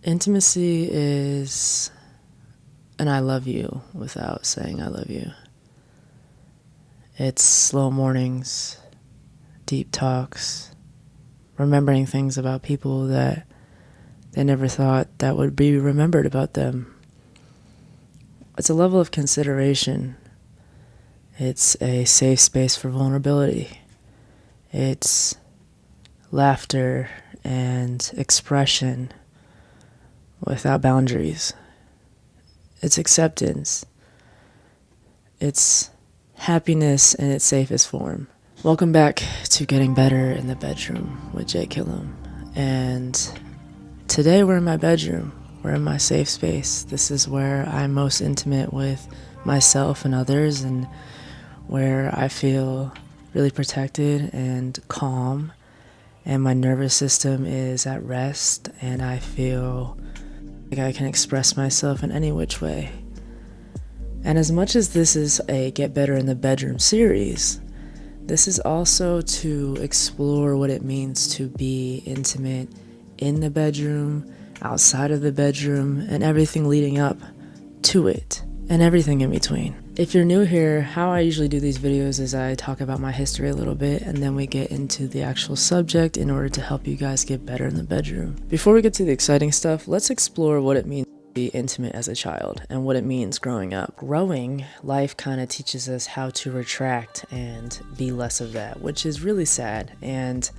Intimacy is an I love you without saying I love you. It's slow mornings, deep talks, remembering things about people that they never thought that would be remembered about them. It's a level of consideration. It's a safe space for vulnerability. It's laughter and expression without boundaries. It's acceptance. It's happiness in its safest form. Welcome back to Getting Better in the Bedroom with Jkiillem. And today we're in my bedroom. We're in my safe space. This is where I'm most intimate with myself and others, and where I feel really protected and calm, and my nervous system is at rest, and I feel like I can express myself in any which way. And as much as this is a Get Better in the Bedroom series, this is also to explore what it means to be intimate in the bedroom, outside of the bedroom, and everything leading up to it, and everything in between. If you're new here, how I usually do these videos is I talk about my history a little bit, and then we get into the actual subject in order to help you guys get better in the bedroom. Before we get to the exciting stuff, let's explore what it means to be intimate as a child and what it means growing up. Growing, life kind of teaches us how to retract and be less of that, which is really sad. And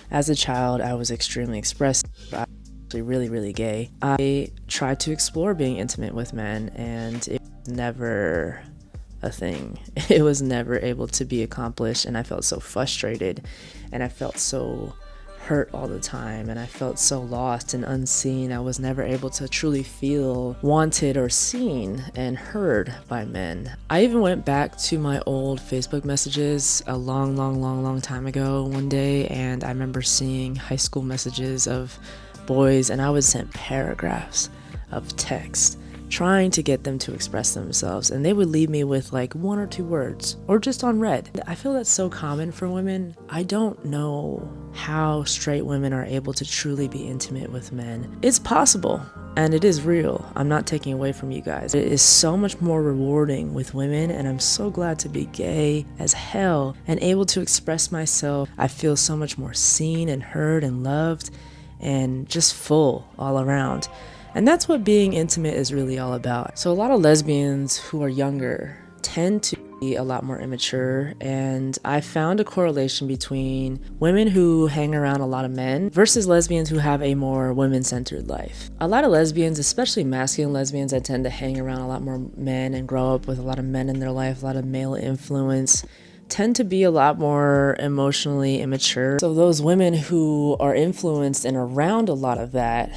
as a child, I was extremely expressive. I was actually really gay. I tried to explore being intimate with men, and it was never a thing. It was never able to be accomplished, and I felt so frustrated, and I felt so hurt all the time, and I felt so lost and unseen. I was never able to truly feel wanted or seen and heard by men. I even went back to my old Facebook messages a long time ago one day, and I remember seeing high school messages of boys, and I would send paragraphs of text trying to get them to express themselves, and they would leave me with like 1 or 2 words, or just on read. I feel that's so common for women. I don't know how straight women are able to truly be intimate with men. It's possible, and it is real. I'm not taking away from you guys. It is so much more rewarding with women, and I'm so glad to be gay as hell and able to express myself. I feel so much more seen and heard and loved and just full all around. And that's what being intimate is really all about. So a lot of lesbians who are younger tend to be a lot more immature, and I found a correlation between women who hang around a lot of men versus lesbians who have a more women-centered life. A lot of lesbians, especially masculine lesbians, that tend to hang around a lot more men and grow up with a lot of men in their life, a lot of male influence, tend to be a lot more emotionally immature. So those women who are influenced and around a lot of that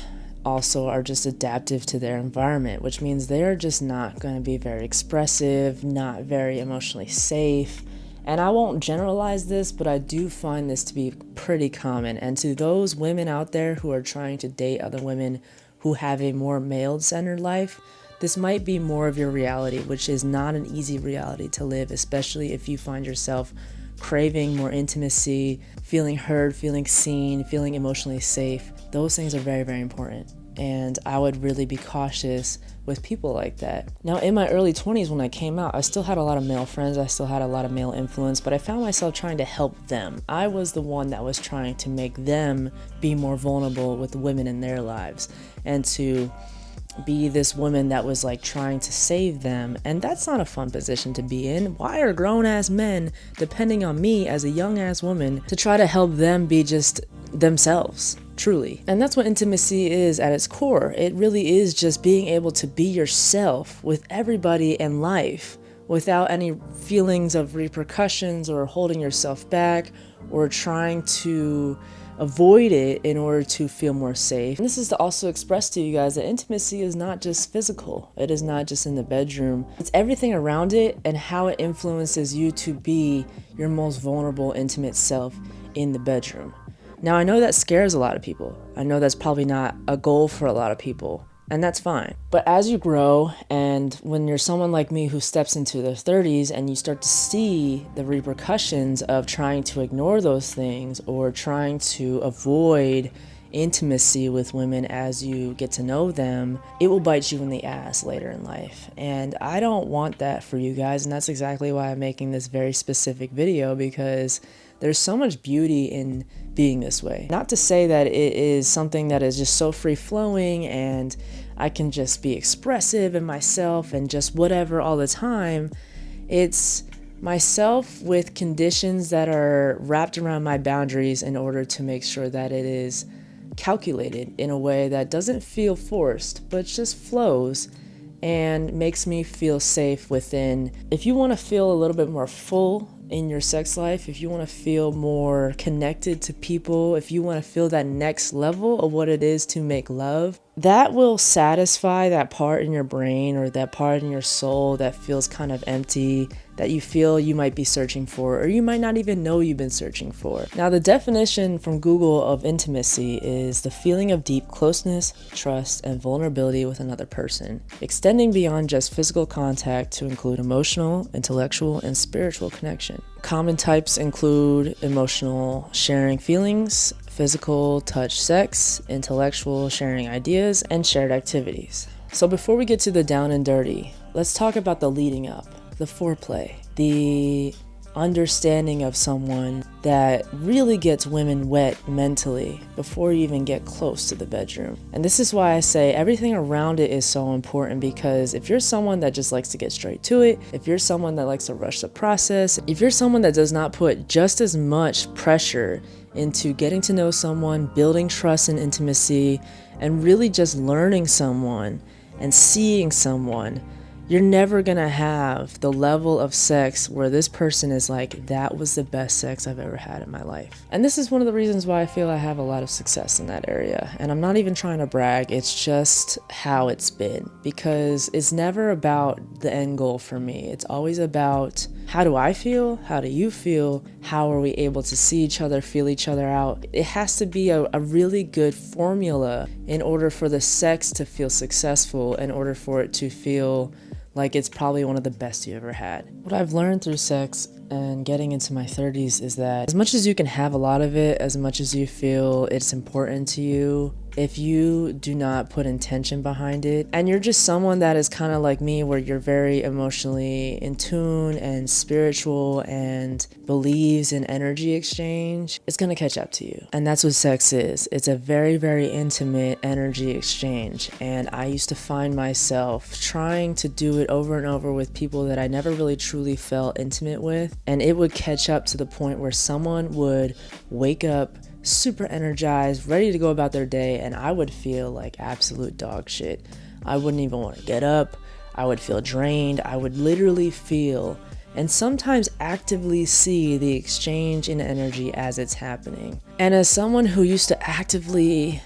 also are just adaptive to their environment, which means they're just not going to be very expressive, not very emotionally safe. And I won't generalize this, but I do find this to be pretty common. And to those women out there who are trying to date other women who have a more male-centered life, this might be more of your reality, which is not an easy reality to live, especially if you find yourself craving more intimacy, feeling heard, feeling seen, feeling emotionally safe. Those things are very important, and I would really be cautious with people like that. Now, in my early 20s when I came out, I still had a lot of male friends, I still had a lot of male influence, but I found myself trying to help them. I was the one that was trying to make them be more vulnerable with the women in their lives, and to be this woman that was like trying to save them, and that's not a fun position to be in. Why are grown-ass men depending on me as a young-ass woman to try to help them be just themselves, truly? And that's what intimacy is at its core. It really is just being able to be yourself with everybody in life without any feelings of repercussions or holding yourself back or trying to avoid it in order to feel more safe. And this is to also express to you guys that intimacy is not just physical. It is not just in the bedroom. It's everything around it and how it influences you to be your most vulnerable, intimate self in the bedroom. Now, I know that scares a lot of people. I know that's probably not a goal for a lot of people. and that's fine. But as you grow, and when you're someone like me who steps into their 30s and you start to see the repercussions of trying to ignore those things or trying to avoid intimacy with women as you get to know them, it will bite you in the ass later in life. And I don't want that for you guys, and that's exactly why I'm making this very specific video, because there's so much beauty in being this way. Not to say that it is something that is just so free-flowing and I can just be expressive and myself and just whatever all the time. It's myself with conditions that are wrapped around my boundaries in order to make sure that it is calculated in a way that doesn't feel forced, but just flows and makes me feel safe within. If you want to feel a little bit more full in your sex life, if you want to feel more connected to people, if you want to feel that next level of what it is to make love, that will satisfy that part in your brain or that part in your soul that feels kind of empty, that you feel you might be searching for, or you might not even know you've been searching for. Now, the definition from Google of intimacy is the feeling of deep closeness, trust, and vulnerability with another person, extending beyond just physical contact to include emotional, intellectual, and spiritual connection. Common types include emotional sharing feelings, physical touch sex, intellectual sharing ideas, and shared activities. So before we get to the down and dirty, let's talk about the leading up, the foreplay, the understanding of someone that really gets women wet mentally before you even get close to the bedroom. And this is why I say everything around it is so important, because if you're someone that just likes to get straight to it, if you're someone that likes to rush the process, if you're someone that does not put just as much pressure into getting to know someone, building trust and intimacy, and really just learning someone and seeing someone, you're never gonna have the level of sex where this person is like, that was the best sex I've ever had in my life. And this is one of the reasons why I feel I have a lot of success in that area. And I'm not even trying to brag, it's just how it's been. Because it's never about the end goal for me. It's always about, how do I feel? How do you feel? How are we able to see each other, feel each other out? It has to be a really good formula in order for the sex to feel successful, in order for it to feel like it's probably one of the best you ever had. What I've learned through sex and getting into my 30s is that as much as you can have a lot of it, as much as you feel it's important to you, if you do not put intention behind it, and you're just someone that is kind of like me, where you're very emotionally in tune and spiritual and believes in energy exchange, it's gonna catch up to you. And that's what sex is. It's a very, very intimate energy exchange. And I used to find myself trying to do it over and over with people that I never really truly felt intimate with. And it would catch up to the point where someone would wake up super energized, ready to go about their day, and I would feel like absolute dog shit. I wouldn't even want to get up. I would feel drained. I would literally feel and sometimes actively see the exchange in energy as it's happening. And as someone who used to actively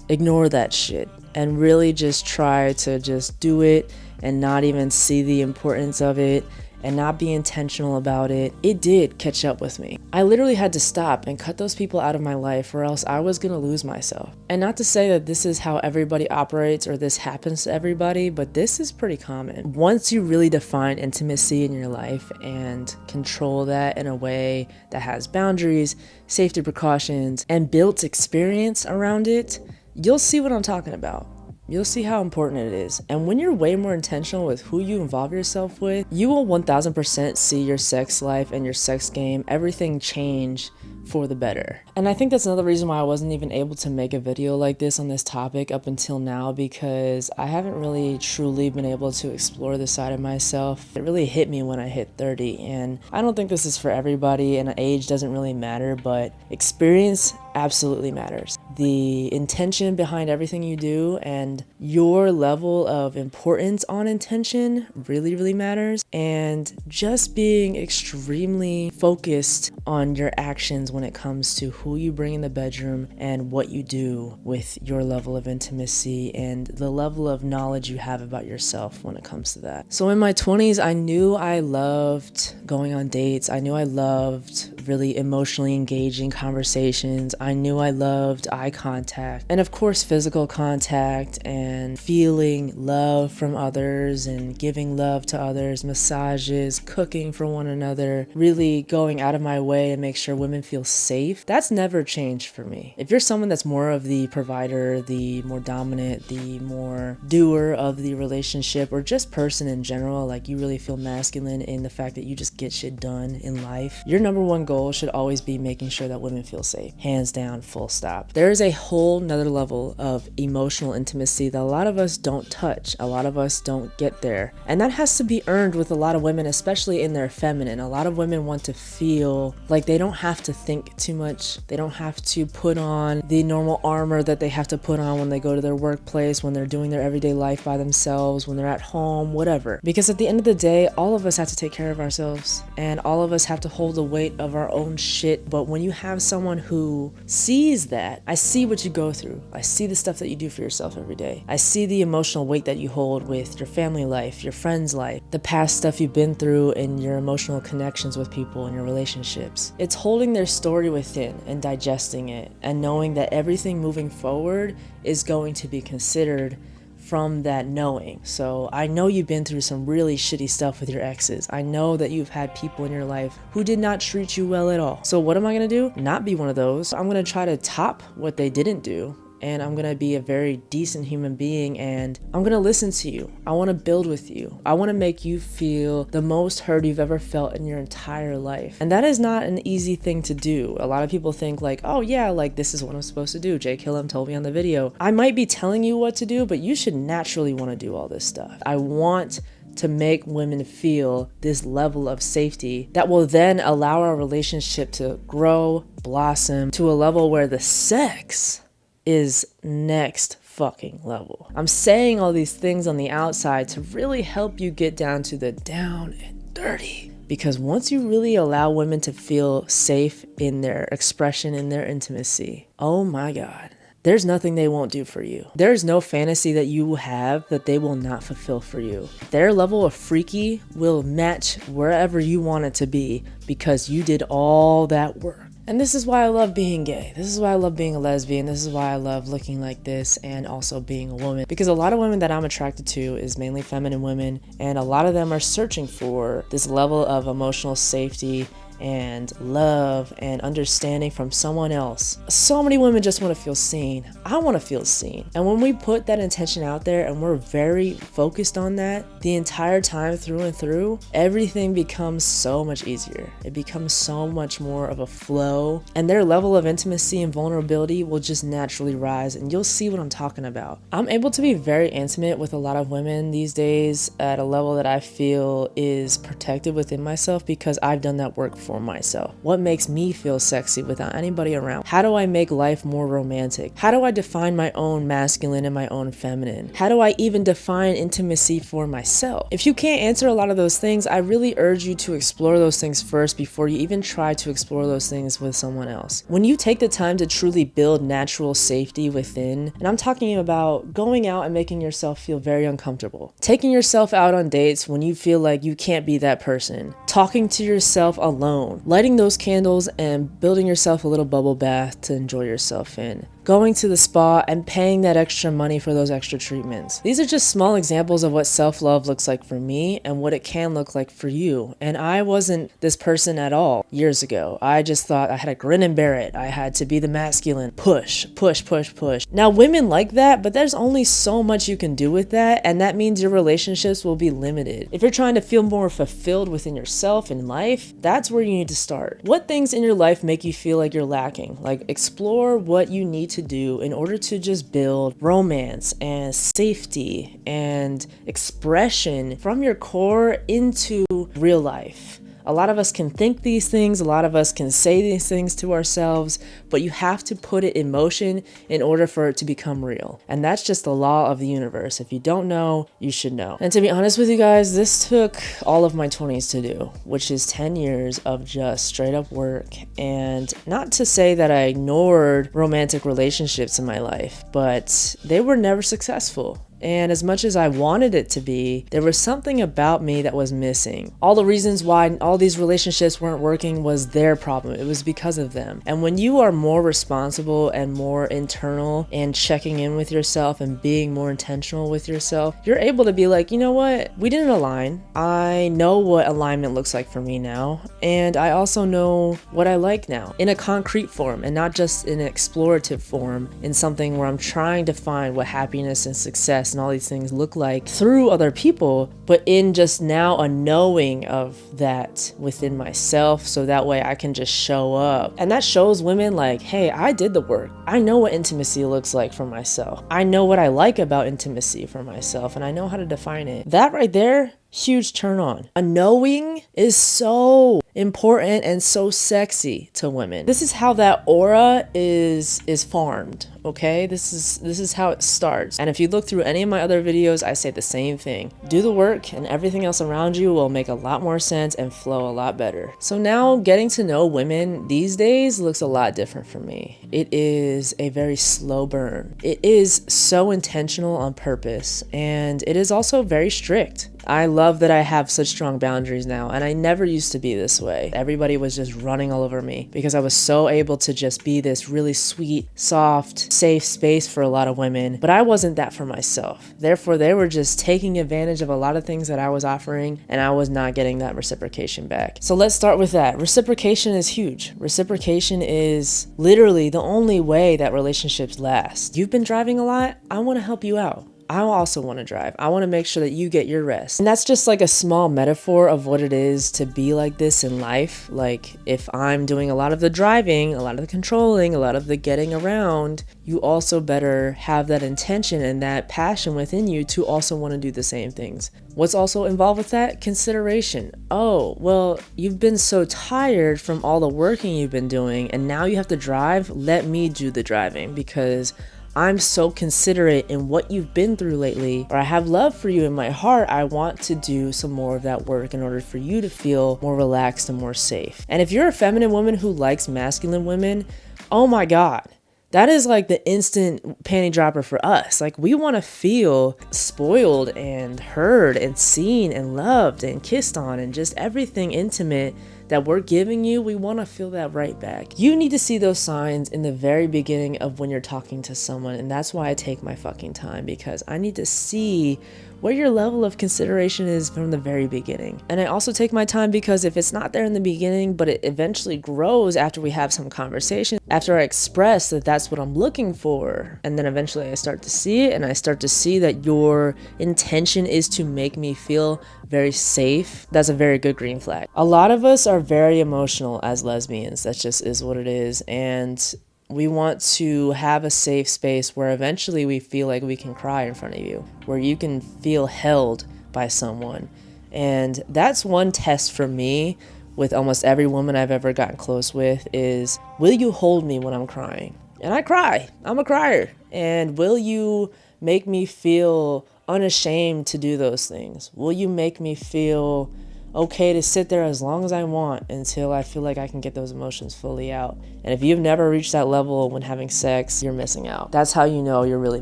ignore that shit and really just try to just do it and not even see the importance of it and not be intentional about it, it did catch up with me. I literally had to stop and cut those people out of my life, or else I was gonna lose myself. And not to say that this is how everybody operates or this happens to everybody, but this is pretty common. Once you really define intimacy in your life and control that in a way that has boundaries, safety precautions, and built experience around it, you'll see what I'm talking about. You'll see how important it is. And when you're way more intentional with who you involve yourself with, you will 1000% see your sex life and your sex game, everything change for the better. And I think that's another reason why I wasn't even able to make a video like this on this topic up until now, because I haven't really truly been able to explore this side of myself. It really hit me when I hit 30, and I don't think this is for everybody, and age doesn't really matter, but experience absolutely matters. The intention behind everything you do and your level of importance on intention really matters. And just being extremely focused on your actions when it comes to who you bring in the bedroom and what you do with your level of intimacy and the level of knowledge you have about yourself when it comes to that. So in my 20s, I knew I loved going on dates. I knew I loved loved really emotionally engaging conversations. I knew I loved eye contact and of course physical contact and feeling love from others and giving love to others, massages, cooking for one another, really going out of my way and make sure women feel safe. That's never changed for me. If you're someone that's more of the provider, the more dominant, the more doer of the relationship, or just person in general, like you really feel masculine in the fact that you just get shit done in life, your number one goal should always be making sure that women feel safe. Hands down, full stop. There is a whole nother level of emotional intimacy that a lot of us don't touch. A lot of us don't get there. And that has to be earned with a lot of women, especially in their feminine. A lot of women want to feel like they don't have to think too much. They don't have to put on the normal armor that they have to put on when they go to their workplace, when they're doing their everyday life by themselves, when they're at home, whatever. Because at the end of the day, all of us have to take care of ourselves and all of us have to hold the weight of our own shit. But when you have someone who sees that, I see what you go through. I see the stuff that you do for yourself every day. I see the emotional weight that you hold with your family life, your friends' life, the past stuff you've been through and your emotional connections with people and your relationships. It's holding their story within and digesting it and knowing that everything moving forward is going to be considered from that knowing. So I know you've been through some really shitty stuff with your exes. I know that you've had people in your life who did not treat you well at all. So what am I gonna do? Not be one of those. I'm gonna try to top what they didn't do. And I'm gonna be a very decent human being and I'm gonna listen to you. I wanna build with you. I wanna make you feel the most heard you've ever felt in your entire life. And that is not an easy thing to do. A lot of people think like, oh yeah, like this is what I'm supposed to do. Jkiillem told me on the video. I might be telling you what to do, but you should naturally wanna do all this stuff. I want to make women feel this level of safety that will then allow our relationship to grow, blossom to a level where the sex is next fucking level. I'm saying all these things on the outside to really help you get down to the down and dirty. Because once you really allow women to feel safe in their expression, in their intimacy, oh my God, there's nothing they won't do for you. There's no fantasy that you have that they will not fulfill for you. Their level of freaky will match wherever you want it to be because you did all that work. And this is why I love being gay. This is why I love being a lesbian. This is why I love looking like this and also being a woman. Because a lot of women that I'm attracted to is mainly feminine women. And a lot of them are searching for this level of emotional safety and love and understanding from someone else. So many women just want to feel seen. I want to feel seen. And when we put that intention out there and we're very focused on that the entire time through and through, everything becomes so much easier. It becomes so much more of a flow and their level of intimacy and vulnerability will just naturally rise and you'll see what I'm talking about. I'm able to be very intimate with a lot of women these days at a level that I feel is protected within myself because I've done that work for myself. What makes me feel sexy without anybody around? How do I make life more romantic? How do I define my own masculine and my own feminine? How do I even define intimacy for myself? If you can't answer a lot of those things, I really urge you to explore those things first before you even try to explore those things with someone else. When you take the time to truly build natural safety within, and I'm talking about going out and making yourself feel very uncomfortable, taking yourself out on dates when you feel like you can't be that person, talking to yourself alone, lighting those candles and building yourself a little bubble bath to enjoy yourself in, going to the spa and paying that extra money for those extra treatments. These are just small examples of what self-love looks like for me and what it can look like for you. And I wasn't this person at all years ago. I just thought I had to grin and bear it. I had to be the masculine, push, push, push, push. Now women like that, but there's only so much you can do with that, and that means your relationships will be limited. If you're trying to feel more fulfilled within yourself and life, that's where you need to start. What things in your life make you feel like you're lacking? Like explore what you need to do in order to just build romance and safety and expression from your core into real life. A lot of us can think these things, a lot of us can say these things to ourselves, but you have to put it in motion in order for it to become real. And that's just the law of the universe. If you don't know, you should know. And to be honest with you guys, this took all of my 20s to do, which is 10 years of just straight up work. And not to say that I ignored romantic relationships in my life, but they were never successful. And as much as I wanted it to be, there was something about me that was missing. All the reasons why all these relationships weren't working was their problem. It was because of them. And when you are more responsible and more internal and checking in with yourself and being more intentional with yourself, you're able to be like, you know what? We didn't align. I know what alignment looks like for me now. And I also know what I like now in a concrete form and not just in an explorative form, in something where I'm trying to find what happiness and success and all these things look like through other people, but in just now a knowing of that within myself, so that way I can just show up. And that shows women like, hey, I did the work. I know what intimacy looks like for myself. I know what I like about intimacy for myself, and I know how to define it. That right there, huge turn on. A knowing is so important and so sexy to women. This is how that aura is farmed, okay? This is how it starts. And if you look through any of my other videos, I say the same thing. Do the work and everything else around you will make a lot more sense and flow a lot better. So now getting to know women these days looks a lot different for me. It is a very slow burn. It is so intentional on purpose, and it is also very strict. I love that I have such strong boundaries now, and I never used to be this way. Everybody was just running all over me because I was so able to just be this really sweet, soft, safe space for a lot of women, but I wasn't that for myself. Therefore, they were just taking advantage of a lot of things that I was offering, and I was not getting that reciprocation back. So let's start with that. Reciprocation is huge. Reciprocation is literally the only way that relationships last. You've been driving a lot? I want to help you out. I also want to drive. I want to make sure that you get your rest. And that's just like a small metaphor of what it is to be like this in life. Like if I'm doing a lot of the driving, a lot of the controlling, a lot of the getting around, you also better have that intention and that passion within you to also want to do the same things. What's also involved with that? Consideration. Oh, well, you've been so tired from all the working you've been doing, and now you have to drive. Let me do the driving because I'm so considerate in what you've been through lately, or I have love for you in my heart. I want to do some more of that work in order for you to feel more relaxed and more safe. And if you're a feminine woman who likes masculine women, oh my God, that is like the instant panty dropper for us. Like we want to feel spoiled and heard and seen and loved and kissed on and just everything intimate that we're giving you, we want to feel that right back. You need to see those signs in the very beginning of when you're talking to someone, and that's why I take my fucking time, because I need to see where your level of consideration is from the very beginning. And I also take my time because if it's not there in the beginning, but it eventually grows after we have some conversation, after I express that that's what I'm looking for, and then eventually I start to see it, and I start to see that your intention is to make me feel very safe, that's a very good green flag. A lot of us are very emotional as lesbians. That just is what it is. And we want to have a safe space where eventually we feel like we can cry in front of you, where you can feel held by someone. And that's one test for me with almost every woman I've ever gotten close with is, will you hold me when I'm crying? And I cry. I'm a crier. And will you make me feel unashamed to do those things? Will you make me feel okay to sit there as long as I want until I feel like I can get those emotions fully out? And if you've never reached that level when having sex, you're missing out. That's how you know you're really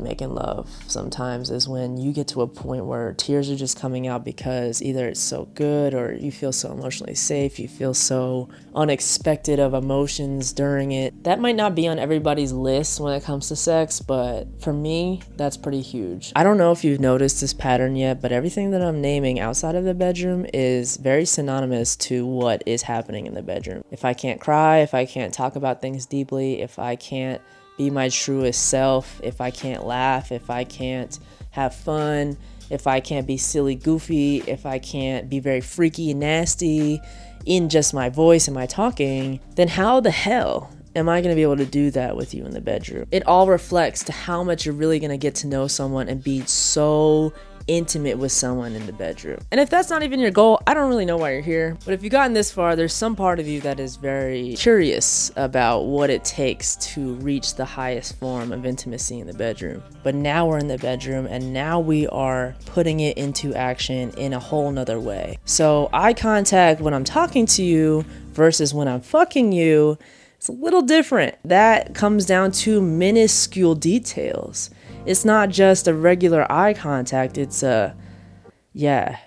making love sometimes, is when you get to a point where tears are just coming out because either it's so good or you feel so emotionally safe, you feel so unexpected of emotions during it. That might not be on everybody's list when it comes to sex, but for me, that's pretty huge. I don't know if you've noticed this pattern yet, but everything that I'm naming outside of the bedroom is very synonymous to what is happening in the bedroom. If I can't cry, if I can't talk about things deeply, if I can't be my truest self, if I can't laugh, if I can't have fun, if I can't be silly, goofy, if I can't be very freaky and nasty in just my voice and my talking, then how the hell am I going to be able to do that with you in the bedroom? It all reflects to how much you're really going to get to know someone and be so intimate with someone in the bedroom. And if that's not even your goal, I don't really know why you're here. But if you've gotten this far, there's some part of you that is very curious about what it takes to reach the highest form of intimacy in the bedroom. But now we're in the bedroom, and now we are putting it into action in a whole nother way. So eye contact when I'm talking to you versus when I'm fucking you, It's a little different. That comes down to minuscule details. It's not just a regular eye contact. It's yeah,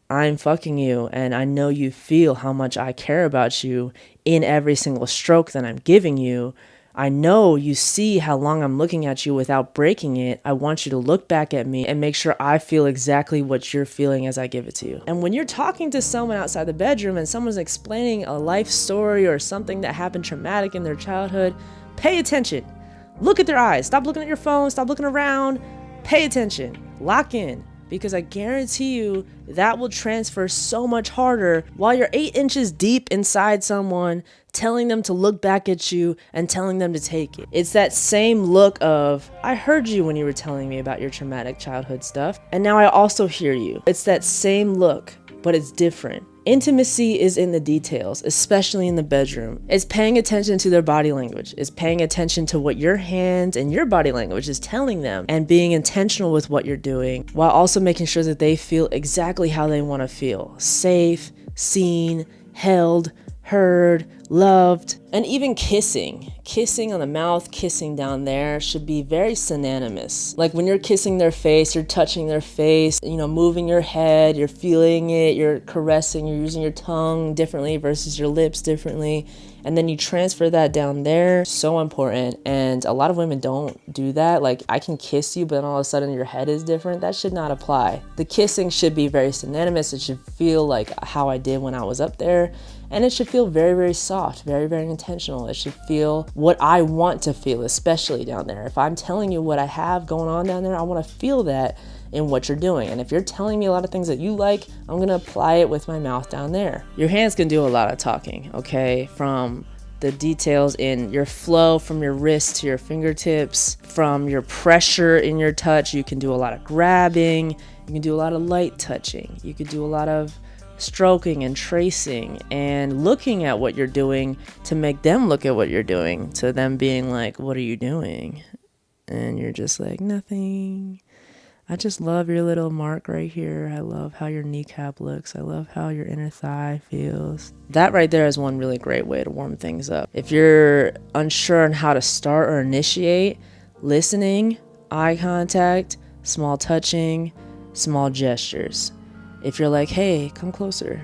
I'm fucking you, and I know you feel how much I care about you in every single stroke that I'm giving you. I know you see how long I'm looking at you without breaking it. I want you to look back at me and make sure I feel exactly what you're feeling as I give it to you. And when you're talking to someone outside the bedroom and someone's explaining a life story or something that happened traumatic in their childhood, pay attention. Look at their eyes. Stop looking at your phone. Stop looking around. Pay attention. Lock in. Because I guarantee you that will transfer so much harder while you're 8 inches deep inside someone, telling them to look back at you and telling them to take it. It's that same look of, I heard you when you were telling me about your traumatic childhood stuff, and now I also hear you. It's that same look, but it's different. Intimacy is in the details, especially in the bedroom. It's paying attention to their body language. It's paying attention to what your hands and your body language is telling them and being intentional with what you're doing while also making sure that they feel exactly how they want to feel. Safe, seen, held, heard, loved, and even kissing. Kissing on the mouth, kissing down there should be very synonymous. Like when you're kissing their face, you're touching their face, moving your head, you're feeling it, you're caressing, you're using your tongue differently versus your lips differently. And then you transfer that down there. So important. And a lot of women don't do that. Like, I can kiss you, but then all of a sudden your head is different. That should not apply. The kissing should be very synonymous. It should feel like how I did when I was up there. And it should feel very, very soft, very, very intentional. It should feel what I want to feel, especially down there. If I'm telling you what I have going on down there, I want to feel that in what you're doing. And if you're telling me a lot of things that you like, I'm going to apply it with my mouth down there. Your hands can do a lot of talking, okay? From the details in your flow from your wrist to your fingertips, from your pressure in your touch. You can do a lot of grabbing. You can do a lot of light touching. You could do a lot of stroking and tracing and looking at what you're doing to make them look at what you're doing, to them being like, what are you doing? And you're just like, nothing. I just love your little mark right here. I love how your kneecap looks. I love how your inner thigh feels. That right there is one really great way to warm things up. If you're unsure on how to start or initiate, listening, eye contact, small touching, small gestures. If you're like, hey, come closer.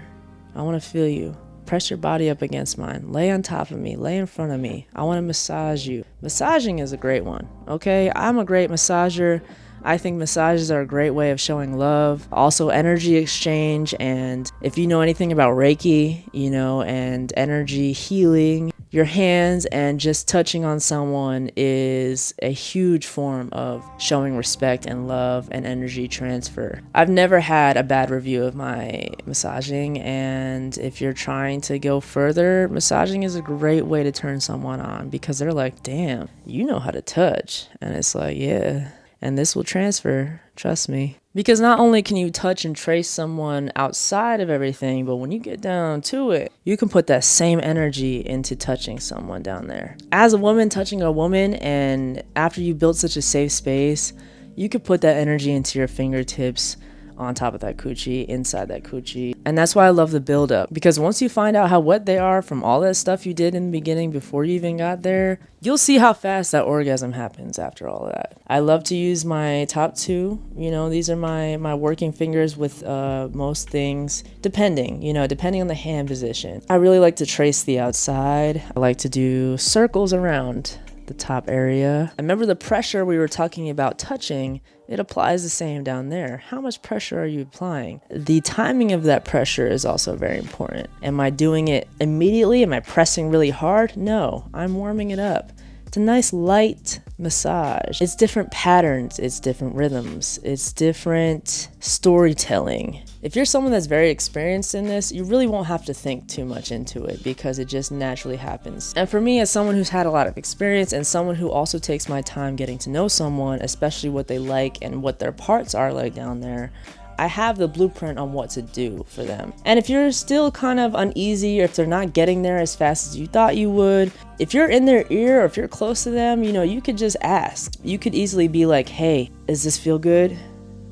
I want to feel you. Press your body up against mine. Lay on top of me. Lay in front of me. I want to massage you. Massaging is a great one, okay? I'm a great massager. I think massages are a great way of showing love. Also energy exchange, and if you know anything about Reiki, and energy healing, your hands and just touching on someone is a huge form of showing respect and love and energy transfer. I've never had a bad review of my massaging, and if you're trying to go further, massaging is a great way to turn someone on because they're like, damn, you know how to touch. And it's like, yeah. And this will transfer, trust me. Because not only can you touch and trace someone outside of everything, but when you get down to it, you can put that same energy into touching someone down there. As a woman touching a woman, and after you build such a safe space, you could put that energy into your fingertips, on top of that coochie, inside that coochie. And that's why I love the build up, because once you find out how wet they are from all that stuff you did in the beginning before you even got there, you'll see how fast that orgasm happens after all of that. I love to use my top two. These are my working fingers with most things, depending on the hand position. I really like to trace the outside. I like to do circles around the top area. I remember the pressure we were talking about touching, it applies the same down there. How much pressure are you applying? The timing of that pressure is also very important. Am I doing it immediately? Am I pressing really hard? No, I'm warming it up. It's a nice light massage. It's different patterns, it's different rhythms, it's different storytelling. If you're someone that's very experienced in this, you really won't have to think too much into it because it just naturally happens. And for me, as someone who's had a lot of experience and someone who also takes my time getting to know someone, especially what they like and what their parts are like down there, I have the blueprint on what to do for them. And if you're still kind of uneasy, or if they're not getting there as fast as you thought you would, if you're in their ear or if you're close to them, you could just ask. You could easily be like, hey, does this feel good?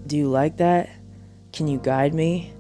Do you like that? Can you guide me?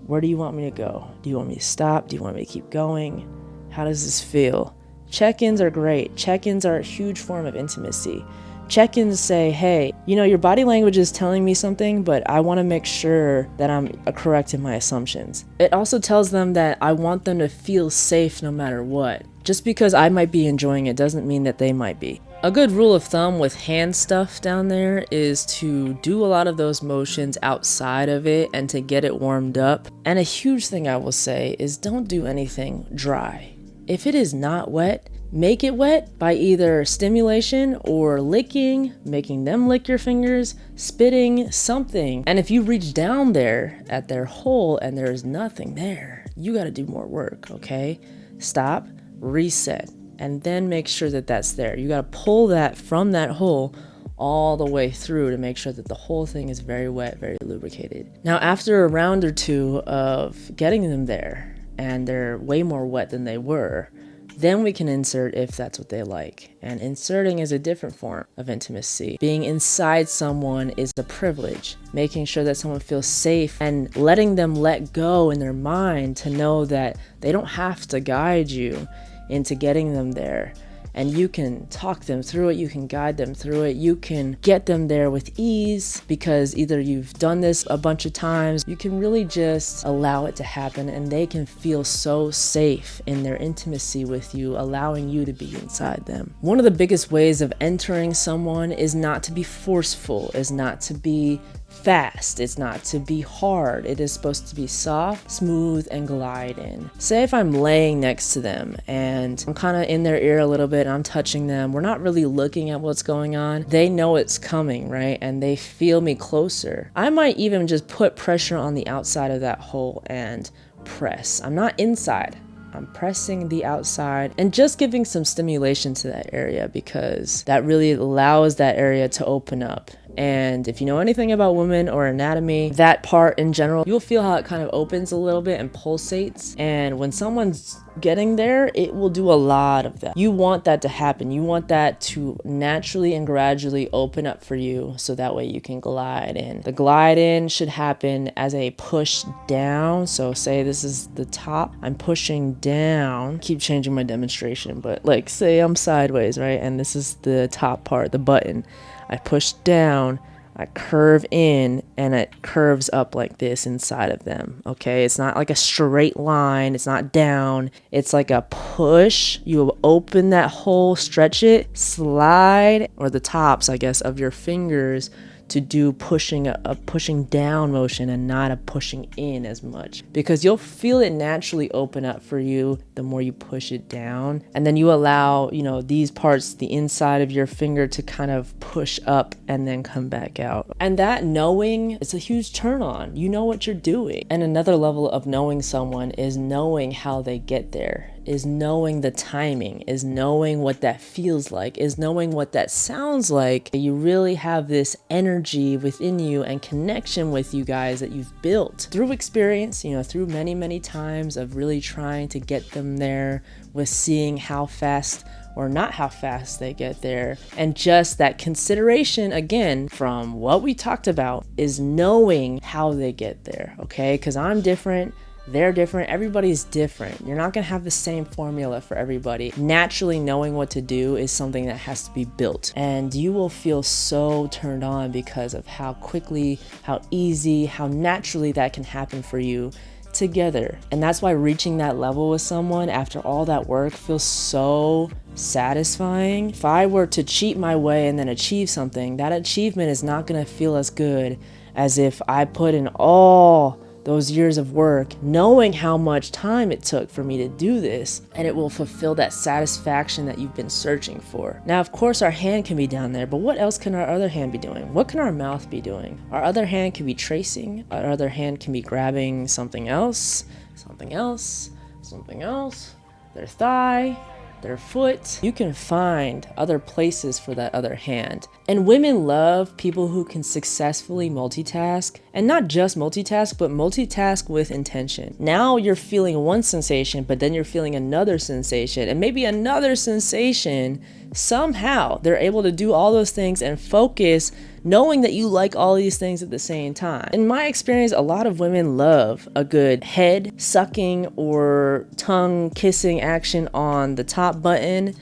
Where do you want me to go? Do you want me to stop? Do you want me to keep going? How does this feel? Check-ins are great. Check-ins are a huge form of intimacy. Check-ins say, hey, your body language is telling me something, but I want to make sure that I'm correct in my assumptions. It also tells them that I want them to feel safe no matter what. Just because I might be enjoying it doesn't mean that they might be. A good rule of thumb with hand stuff down there is to do a lot of those motions outside of it and to get it warmed up. And a huge thing I will say is don't do anything dry. If it is not wet, make it wet by either stimulation or licking, making them lick your fingers, spitting, something. And if you reach down there at their hole and there's nothing there, you got to do more work, okay? Stop, reset, and then make sure that that's there. You got to pull that from that hole all the way through to make sure that the whole thing is very wet, very lubricated. Now, after a round or two of getting them there, and they're way more wet than they were, then we can insert if that's what they like. And inserting is a different form of intimacy. Being inside someone is a privilege. Making sure that someone feels safe and letting them let go in their mind to know that they don't have to guide you into getting them there. And you can talk them through it, you can guide them through it, you can get them there with ease because either you've done this a bunch of times, you can really just allow it to happen and they can feel so safe in their intimacy with you, allowing you to be inside them. One of the biggest ways of entering someone is not to be forceful, is not to be fast, it's not to be hard. It is supposed to be soft, smooth, and glide in. Say if I'm laying next to them and I'm kind of in their ear a little bit, I'm touching them, we're not really looking at what's going on. They know it's coming, right? And they feel me closer. I might even just put pressure on the outside of that hole and press. I'm not inside. I'm pressing the outside and just giving some stimulation to that area because that really allows that area to open up. And if you know anything about women or anatomy, that part in general, you'll feel how it kind of opens a little bit and pulsates. And when someone's getting there, it will do a lot of that. You want that to happen. You want that to naturally and gradually open up for you so that way you can glide in. The glide in should happen as a push down. So say this is the top, I'm pushing down. Keep changing my demonstration, but like say I'm sideways, right? And this is the top part, the button. I push down, I curve in, and it curves up like this inside of them, okay? It's not like a straight line, it's not down, it's like a push. You open that hole, stretch it, slide, or the tops, I guess, of your fingers to do a pushing down motion and not a pushing in as much, because you'll feel it naturally open up for you the more you push it down, and then you allow these parts, the inside of your finger, to kind of push up and then come back out. And that knowing is a huge turn on. You know what you're doing. And another level of knowing someone is knowing how they get there, is knowing the timing, is knowing what that feels like, is knowing what that sounds like. You really have this energy within you and connection with you guys that you've built through experience, through many, many times of really trying to get them there, with seeing how fast or not how fast they get there. And just that consideration, again, from what we talked about, is knowing how they get there, okay? Because I'm different. They're different. Everybody's different. You're not going to have the same formula for everybody. Naturally, knowing what to do is something that has to be built. And you will feel so turned on because of how quickly, how easy, how naturally that can happen for you together. And that's why reaching that level with someone after all that work feels so satisfying. If I were to cheat my way and then achieve something, that achievement is not going to feel as good as if I put in all those years of work, knowing how much time it took for me to do this, and it will fulfill that satisfaction that you've been searching for. Now, of course, our hand can be down there, but what else can our other hand be doing? What can our mouth be doing? Our other hand can be tracing. Our other hand can be grabbing something else, something else, something else, their thigh, their foot. You can find other places for that other hand. And women love people who can successfully multitask, and not just multitask, but multitask with intention. Now you're feeling one sensation, but then you're feeling another sensation, and maybe another sensation. Somehow they're able to do all those things and focus, knowing that you like all these things at the same time. In my experience, a lot of women love a good head sucking or tongue kissing action on the top button,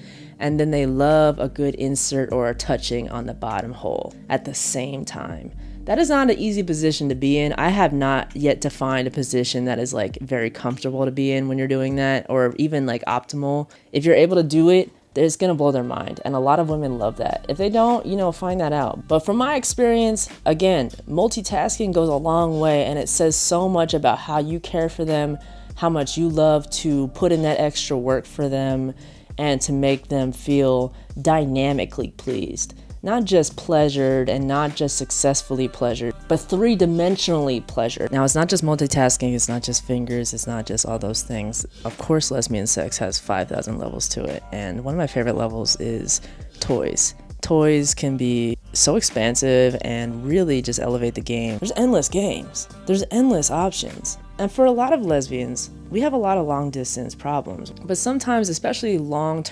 and then they love a good insert or a touching on the bottom hole at the same time. That is not an easy position to be in. I have not yet to find a position that is like very comfortable to be in when you're doing that, or even like optimal. If you're able to do it, it's gonna blow their mind, and a lot of women love that. If they don't, find that out. But from my experience, again, multitasking goes a long way, and it says so much about how you care for them, how much you love to put in that extra work for them, and to make them feel dynamically pleased. Not just pleasured and not just successfully pleasured, but three-dimensionally pleasured. Now, it's not just multitasking, it's not just fingers, it's not just all those things. Of course, lesbian sex has 5,000 levels to it, and one of my favorite levels is toys. Toys can be so expansive and really just elevate the game. There's endless games. There's endless options. And for a lot of lesbians, we have a lot of long distance problems, but sometimes, especially long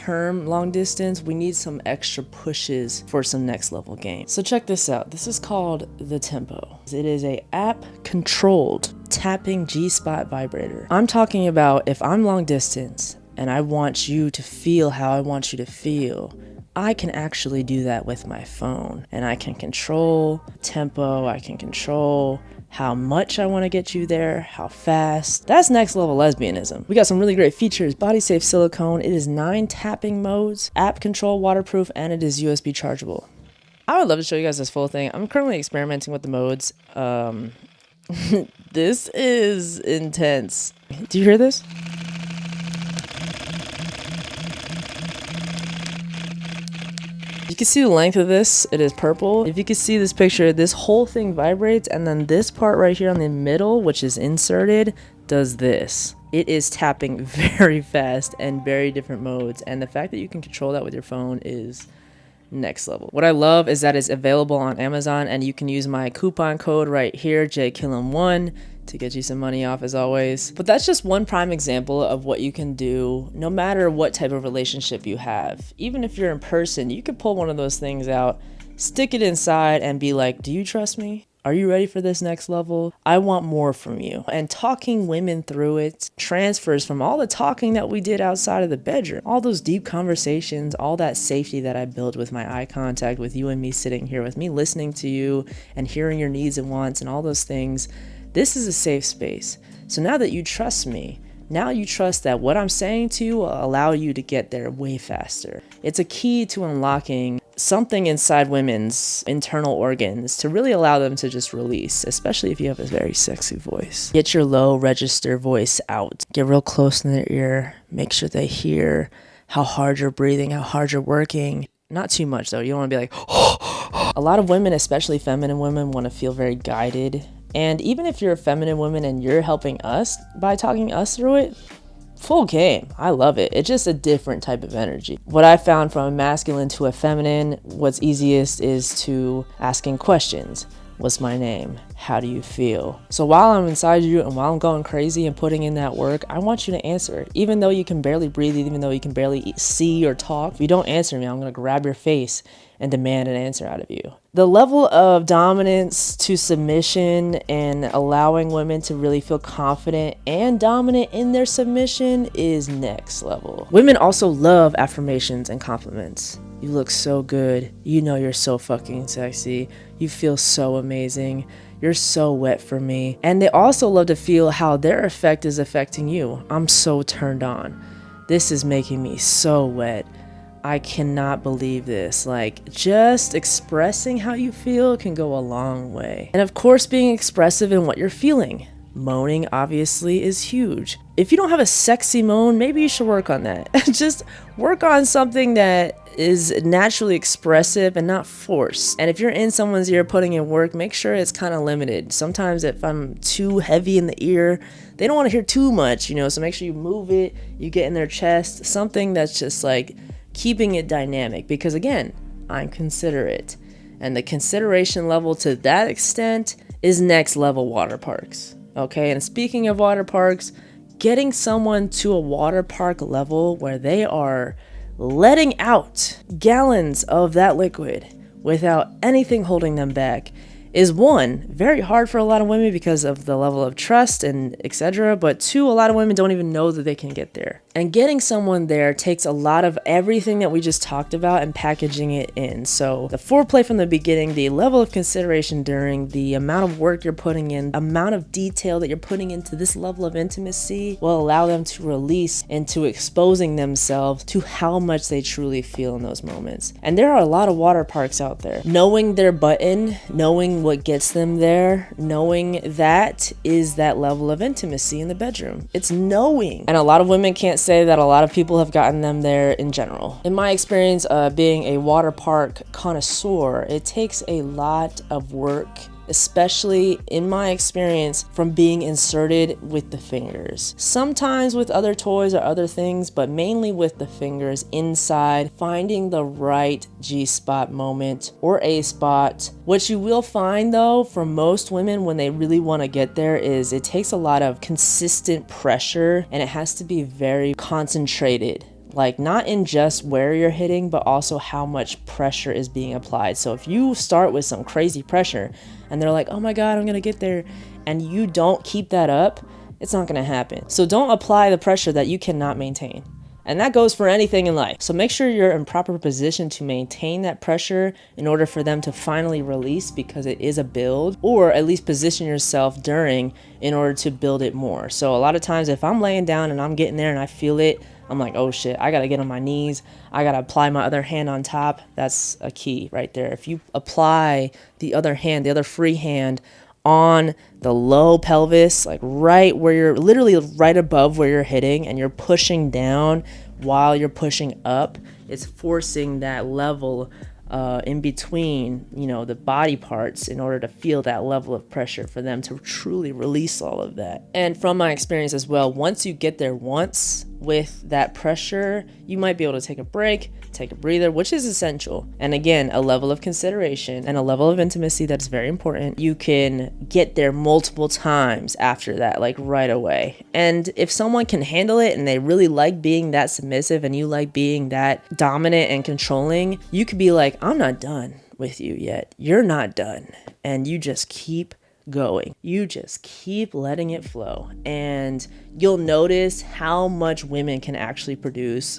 distance, we need some extra pushes for some next level games. So check this out. This is called the Tempo. It is a app controlled tapping G-spot vibrator. I'm talking about if I'm long distance and I want you to feel how I want you to feel, I can actually do that with my phone, and I can control tempo, I can control how much I want to get you there, how fast. That's next level lesbianism. We got some really great features. Body safe silicone. It is 9 tapping modes, app control, waterproof, and it is USB chargeable. I would love to show you guys this full thing. I'm currently experimenting with the modes. This is intense. Do you hear this? You can see the length of this. It is purple. If you can see this picture, this whole thing vibrates, and then this part right here on the middle, which is inserted, does this. It is tapping very fast and very different modes, and the fact that you can control that with your phone is next level. What I love is that it's available on Amazon, and you can use my coupon code right here, Jkiillem1, to get you some money off, as always. But that's just one prime example of what you can do no matter what type of relationship you have. Even if you're in person, you could pull one of those things out, stick it inside, and be like, do you trust me? Are you ready for this next level? I want more from you. And talking women through it transfers from all the talking that we did outside of the bedroom, all those deep conversations, all that safety that I built with my eye contact, with you and me sitting here, with me listening to you and hearing your needs and wants and all those things. This is a safe space. So now that you trust me, now you trust that what I'm saying to you will allow you to get there way faster. It's a key to unlocking something inside women's internal organs to really allow them to just release, especially if you have a very sexy voice. Get your low register voice out. Get real close in their ear. Make sure they hear how hard you're breathing, how hard you're working. Not too much though. You don't want to be like, A lot of women, especially feminine women, want to feel very guided. And even if you're a feminine woman and you're helping us by talking us through it, full game. I love it. It's just a different type of energy. What I found from a masculine to a feminine, what's easiest is to asking questions. What's my name? How do you feel? So while I'm inside you and while I'm going crazy and putting in that work, I want you to answer it. Even though you can barely breathe, even though you can barely see or talk, if you don't answer me, I'm going to grab your face and demand an answer out of you. The level of dominance to submission and allowing women to really feel confident and dominant in their submission is next level. Women also love affirmations and compliments. You look so good. You know you're so fucking sexy. You feel so amazing. You're so wet for me. And they also love to feel how their effect is affecting you. I'm so turned on. This is making me so wet. I cannot believe this. Like, just expressing how you feel can go a long way. And of course, being expressive in what you're feeling. Moaning obviously is huge. If you don't have a sexy moan, maybe you should work on that. Just work on something that is naturally expressive and not forced. And if you're in someone's ear putting in work, make sure it's kind of limited. Sometimes if I'm too heavy in the ear, they don't want to hear too much, so make sure you move it, you get in their chest, something that's just like keeping it dynamic, because again, I'm considerate. And the consideration level to that extent is next level water parks. Okay, and speaking of water parks, getting someone to a water park level where they are letting out gallons of that liquid without anything holding them back is, one, very hard for a lot of women because of the level of trust and etc. But two, a lot of women don't even know that they can get there. And getting someone there takes a lot of everything that we just talked about and packaging it in. So the foreplay from the beginning, the level of consideration during, the amount of work you're putting in, amount of detail that you're putting into this level of intimacy will allow them to release into exposing themselves to how much they truly feel in those moments. And there are a lot of water parks out there. Knowing their button, knowing what gets them there, knowing that is that level of intimacy in the bedroom. It's knowing. And a lot of women can't say that a lot of people have gotten them there in general. In my experience, being a water park connoisseur, it takes a lot of work, especially in my experience from being inserted with the fingers. Sometimes with other toys or other things, but mainly with the fingers inside, finding the right G-spot moment or A-spot. What you will find though, for most women when they really want to get there, is it takes a lot of consistent pressure and it has to be very concentrated. Like, not in just where you're hitting, but also how much pressure is being applied. So if you start with some crazy pressure and they're like, oh my God, I'm gonna get there, and you don't keep that up, it's not gonna happen. So don't apply the pressure that you cannot maintain. And that goes for anything in life. So make sure you're in proper position to maintain that pressure in order for them to finally release, because it is a build, or at least position yourself during in order to build it more. So a lot of times if I'm laying down and I'm getting there and I feel it, I'm like, oh shit, I gotta get on my knees. I gotta apply my other hand on top. That's a key right there. If you apply the other hand, the other free hand on the low pelvis, like right where you're literally right above where you're hitting, and you're pushing down while you're pushing up, it's forcing that level in between, you know, the body parts in order to feel that level of pressure for them to truly release all of that. And from my experience as well, once you get there once with that pressure, you might be able to take a break, take a breather, which is essential. And again, a level of consideration and a level of intimacy that's very important. You can get there multiple times after that, like right away. And if someone can handle it and they really like being that submissive and you like being that dominant and controlling, you could be like, I'm not done with you yet. You're not done. And you just keep going. You just keep letting it flow, and you'll notice how much women can actually produce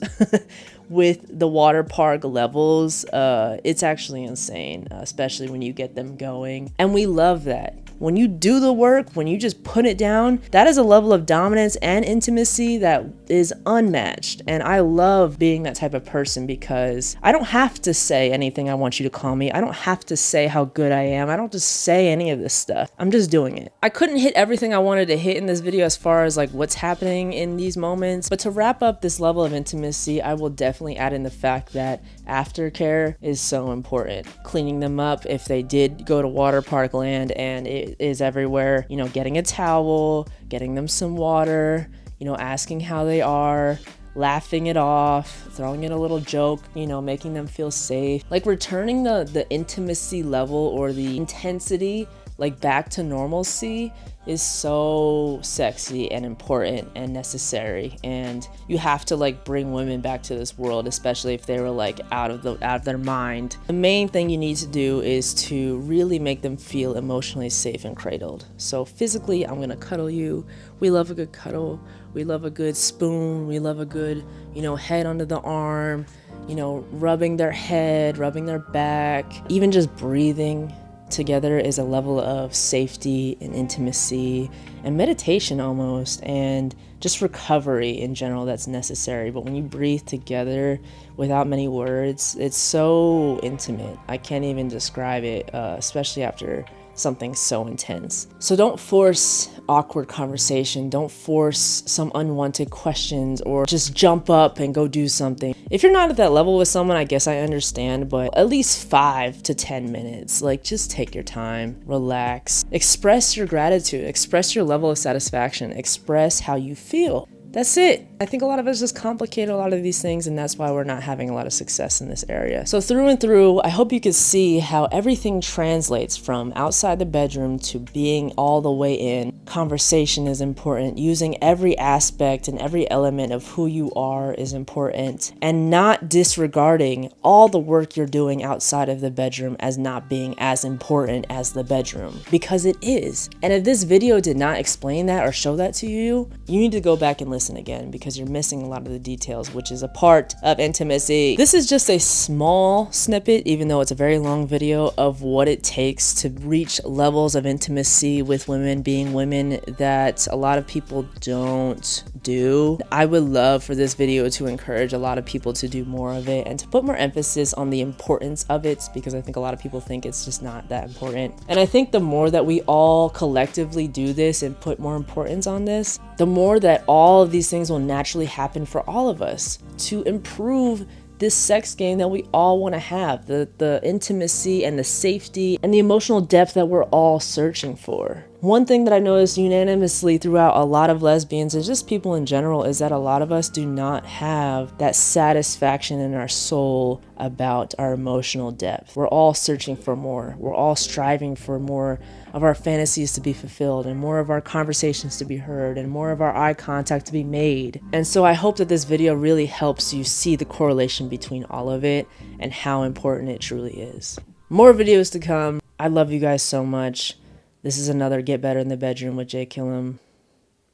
with the water park levels. It's actually insane, especially when you get them going. And we love that. When you do the work, when you just put it down, that is a level of dominance and intimacy that is unmatched. And I love being that type of person, because I don't have to say anything I want you to call me. I don't have to say how good I am. I don't just say any of this stuff. I'm just doing it. I couldn't hit everything I wanted to hit in this video as far as like what's happening in these moments. But to wrap up this level of intimacy, I will definitely add in the fact that aftercare is so important. Cleaning them up if they did go to water park land and it is everywhere, you know, getting a towel, getting them some water, you know, asking how they are, laughing it off, throwing in a little joke, you know, making them feel safe. Like returning the intimacy level or the intensity like back to normalcy is so sexy and important and necessary. And you have to like bring women back to this world, especially if they were like out of their mind. The main thing you need to do is to really make them feel emotionally safe and cradled. So physically, I'm gonna cuddle you. We love a good cuddle. We love a good spoon. We love a good, you know, head under the arm, you know, rubbing their head, rubbing their back, even just breathing together is a level of safety and intimacy and meditation almost, and just recovery in general that's necessary. But when you breathe together without many words, it's so intimate. I can't even describe it, especially after something so intense. So don't force awkward conversation. Don't force some unwanted questions or just jump up and go do something. If you're not at that level with someone, I guess I understand, but at least 5 to 10 minutes, like just take your time, relax, express your gratitude, express your level of satisfaction, express how you feel. That's it. I think a lot of us just complicate a lot of these things, and that's why we're not having a lot of success in this area. So through and through, I hope you can see how everything translates from outside the bedroom to being all the way in. Conversation is important. Using every aspect and every element of who you are is important, and not disregarding all the work you're doing outside of the bedroom as not being as important as the bedroom, because it is. And if this video did not explain that or show that to you, you need to go back and listen again, because you're missing a lot of the details, which is a part of intimacy. This is just a small snippet, even though it's a very long video, of what it takes to reach levels of intimacy with women being women that a lot of people don't do. I would love for this video to encourage a lot of people to do more of it and to put more emphasis on the importance of it, because I think a lot of people think it's just not that important. And I think the more that we all collectively do this and put more importance on this, the more that all of these things will naturally happen for all of us to improve this sex game that we all want to have, the intimacy and the safety and the emotional depth that we're all searching for. One thing that I noticed unanimously throughout a lot of lesbians and just people in general is that a lot of us do not have that satisfaction in our soul about our emotional depth. We're all searching for more. We're all striving for more of our fantasies to be fulfilled, and more of our conversations to be heard, and more of our eye contact to be made. And so I hope that this video really helps you see the correlation between all of it and how important it truly is. More videos to come. I love you guys so much. This is another Get Better in the Bedroom with Jkiillem.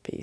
Peace.